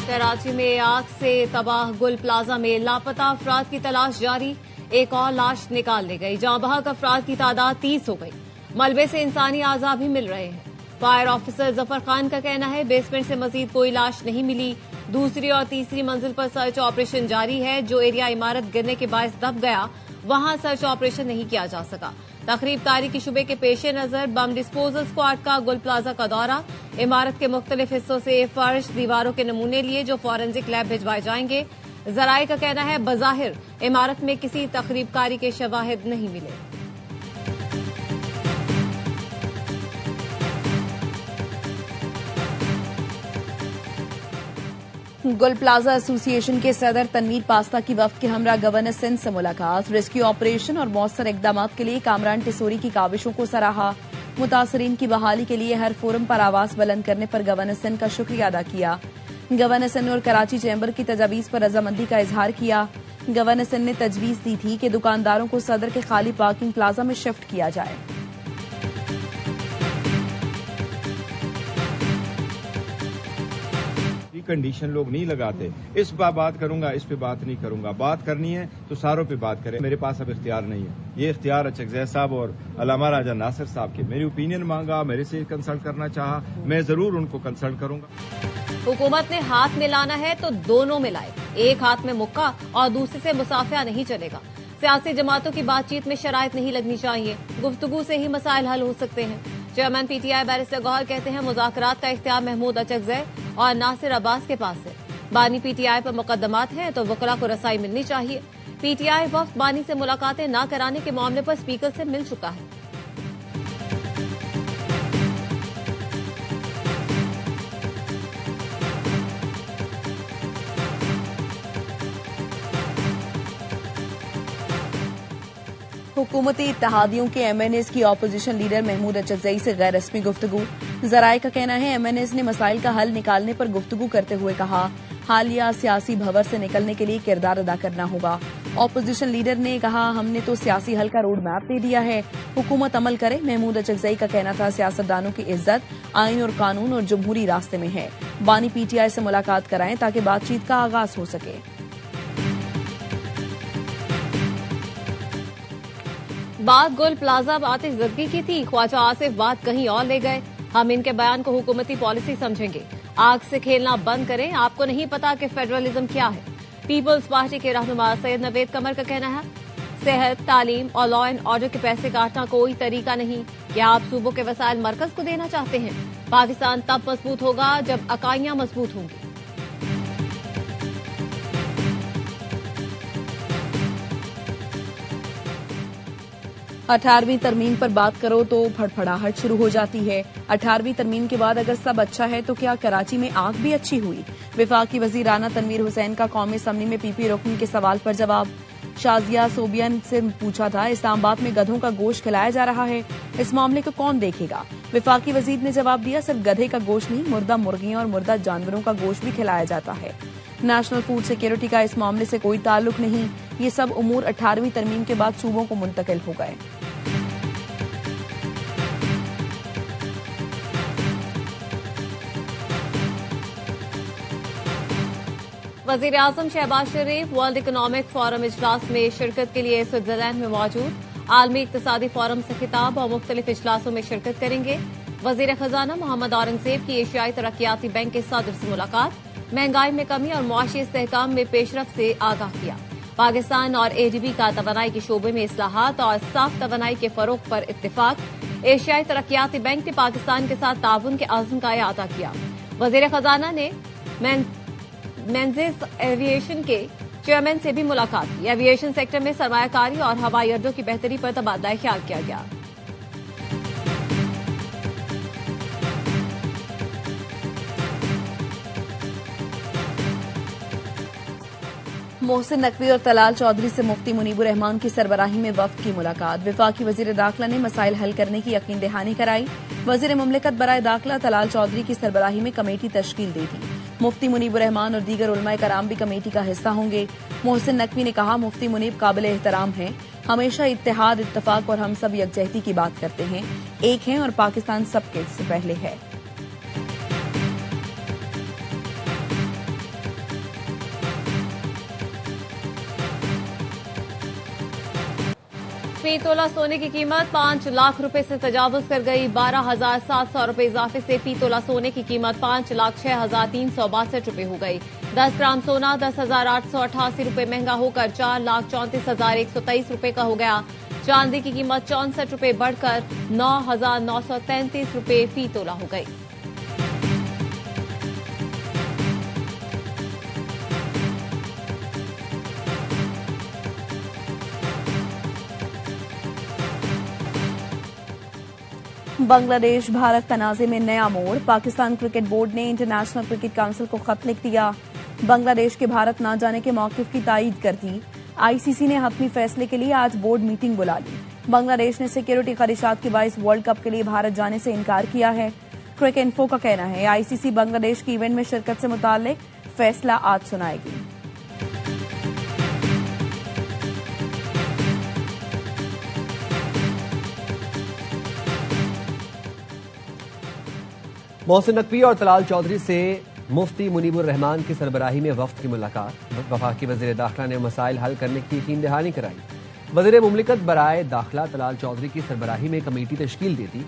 कराची में आग से तबाह गुल प्लाजा में लापता अफराद की तलाश जारी। एक और लाश निकाल ली गई। जाँ बहक अफराद की तादाद 30 हो गई। मलबे से इंसानी आज़ा भी मिल रहे हैं। फायर ऑफिसर जफर खान का कहना है बेसमेंट से मजीद कोई लाश नहीं मिली। दूसरी और तीसरी मंजिल पर सर्च ऑपरेशन जारी है। जो एरिया इमारत गिरने के बायस दब गया वहां सर्च ऑपरेशन नहीं किया जा सका। तखरीब कारी की शुबे के पेश नजर बम डिस्पोजल स्क्वाड का गुल प्लाजा का दौरा। इमारत के मुख्तलिफ हिस्सों से फर्श दीवारों के नमूने लिए जो फॉरेंसिक लैब भिजवाए जाएंगे। जराये का कहना है बज़ाहिर इमारत में किसी तखरीब कारी के शवाहिद नहीं मिले। गुल प्लाजा एसोसिएशन के सदर तनवीर पास्ता की वफ्द के हमरा गवर्नर सिंध से मुलाकात। रेस्क्यू ऑपरेशन और मौसर इकदाम के लिए कामरान टिसोरी की काविशों को सराहा। मुतासरीन की बहाली के लिए हर फोरम पर आवाज बुलंद करने पर गवर्नर सिंध का शुक्रिया अदा किया। गवर्नर सिंध और कराची चैम्बर की तजावीज पर रजामंदी का इजहार किया। गवर्नर सिंध ने तजवीज दी थी कि दुकानदारों को सदर के खाली पार्किंग प्लाजा में शिफ्ट किया जाए। कंडीशन लोग नहीं लगाते। इस पर बात करूंगा, इस पे बात नहीं करूंगा। बात करनी है तो सारों पे बात करें। मेरे पास अब इख्तियार नहीं है। ये इख्तियार अचकज़ई साहब और अल्लामा राजा नासिर साहब के। मेरी ओपिनियन मांगा, मेरे से कंसल्ट करना चाहा, मैं जरूर उनको कंसल्ट करूंगा। हुकूमत ने हाथ मिलाना है तो दोनों मिलाए। एक हाथ में मुक्का और दूसरे से मुसाफिया नहीं चलेगा। सियासी जमातों की बातचीत में शराइत नहीं लगनी चाहिए। गुफ्तगू से ही मसाइल हल हो सकते हैं। चेयरमैन पीटीआई बैरिस्टर गौहर कहते हैं मुज़ाकरात का इख्तियार महमूद अचकज़ई और नासिर अब्बास के पास है। बानी पीटीआई पर मुकदमात हैं तो वकला को रसाई मिलनी चाहिए। पीटीआई वफ्द बानी से मुलाकातें न कराने के मामले पर स्पीकर से मिल चुका है। हुकूमती इत्तेहादियों के एमएनएस की ऑपोजिशन लीडर महमूद अचकज़ई से गैर रस्मी गुफ्तगू। जराये का कहना है एमएनएस ने मसाइल का हल निकालने पर गुफ्तगू करते हुए कहा हालिया सियासी भंवर से निकलने के लिए किरदार अदा करना होगा। ऑपोजिशन लीडर ने कहा हमने तो सियासी हल का रोड मैप दे दिया है, हुकूमत अमल करे। महमूद अचकज़ई का कहना था सियासतदानों की इज्जत आईन और कानून और जमहूरी रास्ते में है। बानी पीटीआई से मुलाकात कराएं ताकि बातचीत का आगाज हो सके। बात गुल प्लाजा आतिशज़दगी की थी। ख्वाजा आसिफ बात कहीं और ले गए। हम इनके बयान को हुकूमती पॉलिसी समझेंगे। आग से खेलना बंद करें। आपको नहीं पता कि फेडरलिज्म क्या है। पीपल्स पार्टी के रहनुमा सैयद नवेद कमर का कहना है सेहत, तालीम और लॉ एंड ऑर्डर के पैसे काटना कोई तरीका नहीं। क्या आप सूबों के वसाइल मरकज को देना चाहते हैं? पाकिस्तान तब मजबूत होगा जब इकाइयां मजबूत होंगी। 18वीं तरमीम पर बात करो तो फड़फड़ाहट शुरू हो जाती है। 18वीं तरमीम के बाद अगर सब अच्छा है तो क्या कराची में आग भी अच्छी हुई? वफाकी वजीर राना तनवीर हुसैन का कौमी असम्बली में पीपी रुकन के सवाल पर जवाब। शाजिया सोबियन से पूछा था इस्लामाबाद में गधों का गोश्त खिलाया जा रहा है, इस मामले को कौन देखेगा? वफाकी वजीर ने जवाब दिया सिर्फ गधे का गोश्त नहीं, मुर्दा मुर्गियां और मुर्दा जानवरों का गोश्त भी खिलाया जाता है। नेशनल फूड सिक्योरिटी का इस मामले से कोई ताल्लुक नहीं। ये सब उमूर 18वीं तरमीम के बाद सूबों को मुंतकिल हो गए। वजीर आजम शहबाज शरीफ वर्ल्ड इकोनॉमिक फोरम इजलास में शिरकत के लिए स्विट्जरलैंड में मौजूद। आलमी इक्तिसादी फोरम से खिताब और मुख्तलिफ इजलासों में शिरकत करेंगे। वजीर खजाना मोहम्मद औरंगजेब की एशियाई तरक्याती बैंक के सदर से मुलाकात। महंगाई में कमी और मुआशी इस्तेहकाम में पेशरफ से आगाह किया। पाकिस्तान और एडीबी का तवानाई के शोबे में इस्लाहात और साफ तवानाई के फरोग पर इत्तेफाक। एशियाई तरक्याती बैंक ने पाकिस्तान के साथ ताउन के आज़म का अदा किया। वजीर खजाना ने मेंजिस एविएशन के चेयरमैन से भी मुलाकात की। एविएशन सेक्टर में सरमायाकारी और हवाई अड्डों की बेहतरी पर तबादला ख्याल किया गया। मोहसिन नकवी और तलाल चौधरी से मुफ्ती मुनीबुर रहमान की सरबराही में वफ्द की मुलाकात। वफाकी वजीर दाखिला ने मसाइल हल करने की यकीन दहानी कराई। वजीर मुमलिकत बराए दाखिला तलाल चौधरी की सरबराही में कमेटी तश्कील दी थी। मुफ्ती मुनीबुर रहमान और दीगर उलमाए कराम भी कमेटी का हिस्सा होंगे। मोहसिन नकवी ने कहा मुफ्ती मुनीब काबिल एहतराम हैं, हमेशा इत्तेहाद, इत्तफाक और हम सब यकजहती की बात करते हैं, एक हैं और पाकिस्तान सबके से पहले है। फी तोला सोने की कीमत 5 लाख रुपए से तजावुज कर गई। 12,700 रुपए इजाफे से फी तोला सोने की कीमत 5,06,362 रुपए हो गई। 10 ग्राम सोना 10,888 रुपए महंगा होकर 4,34,123 रुपए का हो गया। चांदी की कीमत 64 रुपए बढ़कर 9,933 रुपए फी तोला हो गई। बांग्लादेश भारत तनाजे में नया मोड़। पाकिस्तान क्रिकेट बोर्ड ने इंटरनेशनल क्रिकेट काउंसिल को खत लिख दिया। बांग्लादेश के भारत न जाने के मौकिफ की तायीद कर दी। आईसीसी ने हतमी फैसले के लिए आज बोर्ड मीटिंग बुला ली। बांग्लादेश ने सिक्योरिटी खदशात के बायस वर्ल्ड कप के लिए भारत जाने से इनकार किया है। क्रिक इन्फो का कहना है आईसीसी बांग्लादेश की इवेंट में शिरकत से मुताल्लिक फैसला आज सुनाएगी। मोहसिन नकवी और तलाल चौधरी से मुफ्ती मुनीबुर रहमान की सरबराही में वफ्द की मुलाकात। वफाकी वजीर दाखिला ने मसाइल हल करने की यकीन दहानी कराई। वजीर मुमलिकत बराए दाखिला तलाल चौधरी की सरबराही में कमेटी तश्कील दे दी।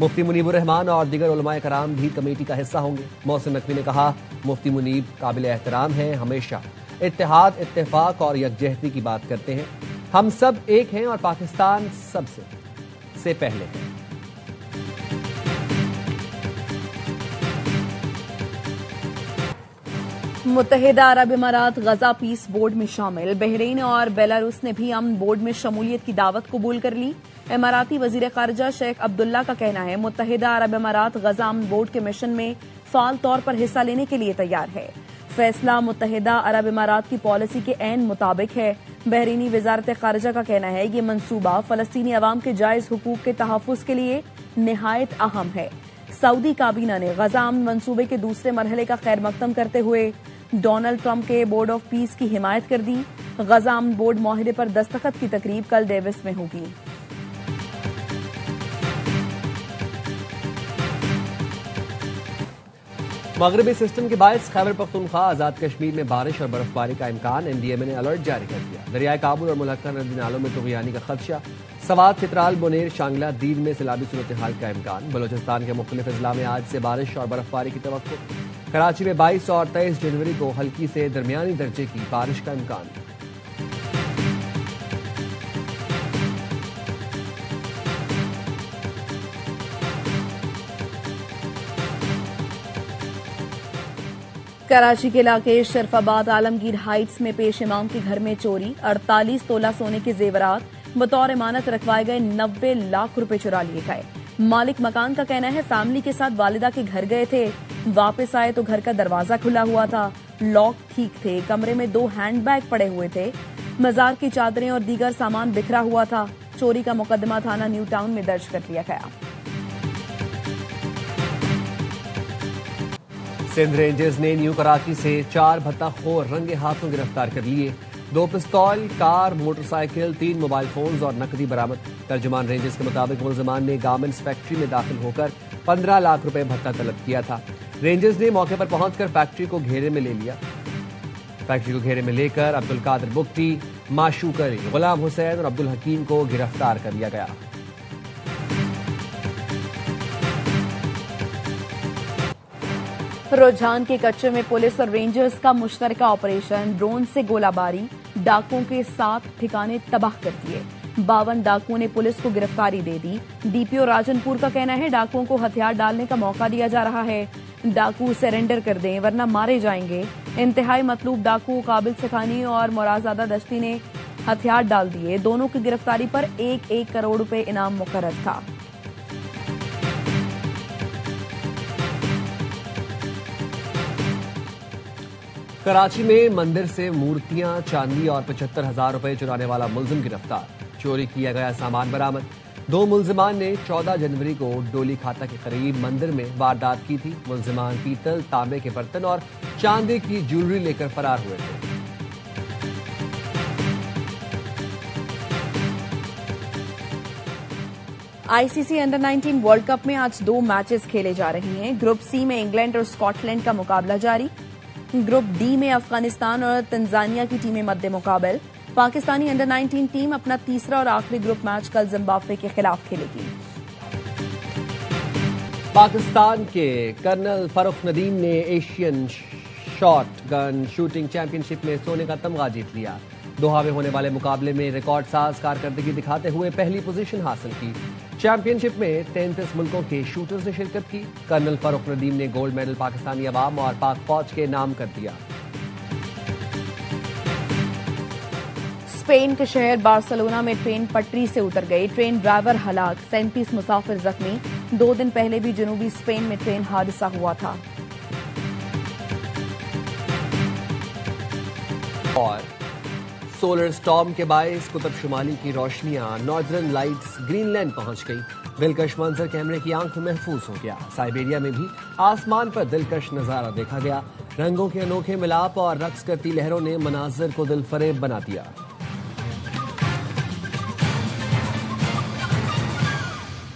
मुफ्ती मुनीबुर रहमान और दीगर उलमाए कराम भी कमेटी का हिस्सा होंगे। मोहसिन नकवी ने कहा मुफ्ती मुनीब काबिल एहतराम है, हमेशा इत्तेहाद, इत्तेफाक और यकजहती की बात करते हैं। हम सब एक हैं और पाकिस्तान सबसे पहले है। मुत्तहिदा अरब इमारात गजा पीस बोर्ड में शामिल। बहरीन और बेलारूस ने भी अमन बोर्ड में शमूलियत की दावत कबूल कर ली। इमाराती वजीर खारजा शेख अब्दुल्ला का कहना है मुत्तहिदा अरब इमारात गजा अमन बोर्ड के मिशन में फाल तौर पर हिस्सा लेने के लिए तैयार है। फैसला मुत्तहिदा अरब इमारात की पॉलिसी के ऐन मुताबिक है। बहरीनी वजारत खारजा का कहना है ये मंसूबा फलस्तीनी अवाम के जायज हुकूक के तहफ़्फ़ुज़ के लिए निहायत अहम है। सऊदी काबीना ने गजा अमन मंसूबे के दूसरे मरहले का खैर मकदम करते हुए डोनाल्ड ट्रंप के बोर्ड ऑफ पीस की हिमायत कर दी। गजा अमन बोर्ड माहिदे पर दस्तखत की तकरीब कल डेविस में होगी। मगरबी सिस्टम के बायस खैबर पख्तूनख्वा आजाद कश्मीर में बारिश और बर्फबारी का इम्कान। एनडीएमए ने अलर्ट जारी कर दिया। दरियाए काबुल और मुलक्का नदी नालों में तुग़यानी का खदशा। सवात, चित्राल, बुनेर, शांगला, दीद में सैलाबी सूरत हाल का इम्कान। बलोचिस्तान के मुख्तलिफ अजला में आज से बारिश और बर्फबारी की तवक्को। कराची में 22 और 23 जनवरी को हल्की से दरमियानी दर्जे की बारिश का इम्कान। कराची के इलाके शरफाबाद आलमगीर हाइट्स में पेश इमाम के घर में चोरी। 48 तोला सोने के जेवरात बतौर इमानत रखवाए गए 90 लाख रुपए चुरा लिए गए। मालिक मकान का कहना है फैमिली के साथ वालिदा के घर गए थे, वापस आए तो घर का दरवाजा खुला हुआ था, लॉक ठीक थे, कमरे में 2 हैंडबैग पड़े हुए थे, मजार की चादरें और दीगर सामान बिखरा हुआ था। चोरी का मुकदमा थाना न्यू टाउन में दर्ज कर लिया गया। सिंध रेंजर्स ने न्यू कराची से 4 भत्ताखोर रंगे हाथों गिरफ्तार कर लिए। 2 पिस्तौल, कार, मोटरसाइकिल, 3 मोबाइल फोन्स और नकदी बरामद। तर्जुमान रेंजर्स के मुताबिक मुलजमान ने गारमेंट्स फैक्ट्री में दाखिल होकर 15 लाख रुपए भत्ता तलब किया था। रेंजर्स ने मौके पर पहुंचकर फैक्ट्री को घेरे में ले लिया। फैक्ट्री को घेरे में लेकर अब्दुल कादिर बुख्ती, माशूक अली, गुलाम हुसैन और अब्दुल हकीम को गिरफ्तार कर लिया गया। रुझान के कच्चे में पुलिस और रेंजर्स का मुश्तरका ऑपरेशन। ड्रोन से गोलाबारी, डाकुओं के 7 ठिकाने तबाह कर दिए। 52 डाकुओं ने पुलिस को गिरफ्तारी दे दी। डीपीओ राजनपुर का कहना है डाकुओं को हथियार डालने का मौका दिया जा रहा है। डाकू सरेंडर कर दें वरना मारे जाएंगे। इंतहाई मतलूब डाकू काबिल सखानी और मोराजादा दश्ती ने हथियार डाल दिए। दोनों की गिरफ्तारी पर 1-1 करोड़ रुपए इनाम मुकर्रर था। कराची में मंदिर से मूर्तियां, चांदी और 75,000 रुपए चुराने वाला मुलजिम गिरफ्तार। चोरी किया गया सामान बरामद। 2 मुलजिमान ने 14 जनवरी को डोली खाता के करीब मंदिर में वारदात की थी। मुलजिमान पीतल, तांबे के बर्तन और चांदी की ज्वेलरी लेकर फरार हुए थे। आईसीसी अंडर 19 वर्ल्ड कप में आज 2 मैचेस खेले जा रहे हैं। ग्रुप सी में इंग्लैंड और स्कॉटलैंड का मुकाबला जारी। ग्रुप डी में अफगानिस्तान और तंजानिया की टीमें मद्दे मुकाबल। पाकिस्तानी अंडर 19 टीम अपना तीसरा और आखिरी ग्रुप मैच कल जिम्बाब्वे के खिलाफ खेलेगी। पाकिस्तान के कर्नल फरूख नदीम ने Asian shot gun shooting championship में सोने का तमगा जीत लिया। दोहा में होने वाले मुकाबले में रिकॉर्ड साज कारकर्दगी दिखाते हुए पहली पोजीशन हासिल की। चैंपियनशिप में 33 मुल्कों के शूटर्स ने शिरकत की। कर्नल फरूख नदीम ने गोल्ड मेडल पाकिस्तानी अवाम और पाक फौज के नाम कर दिया। स्पेन के शहर बार्सिलोना में ट्रेन पटरी से उतर गई। ट्रेन ड्राइवर हलाक, 37 मुसाफिर जख्मी। 2 दिन पहले भी जनूबी स्पेन में ट्रेन हादसा हुआ था। और सोलर स्टॉर्म के बायस कुतुब शुमाली की रोशनियां नॉर्दर्न लाइट्स ग्रीनलैंड पहुंच गई। दिलकश मंजर कैमरे की आंख में महफूज हो गया। साइबेरिया में भी आसमान पर दिलकश नजारा देखा गया। रंगों के अनोखे मिलाप और रक्स करती लहरों ने मनाजिर को दिलफरेब बना दिया।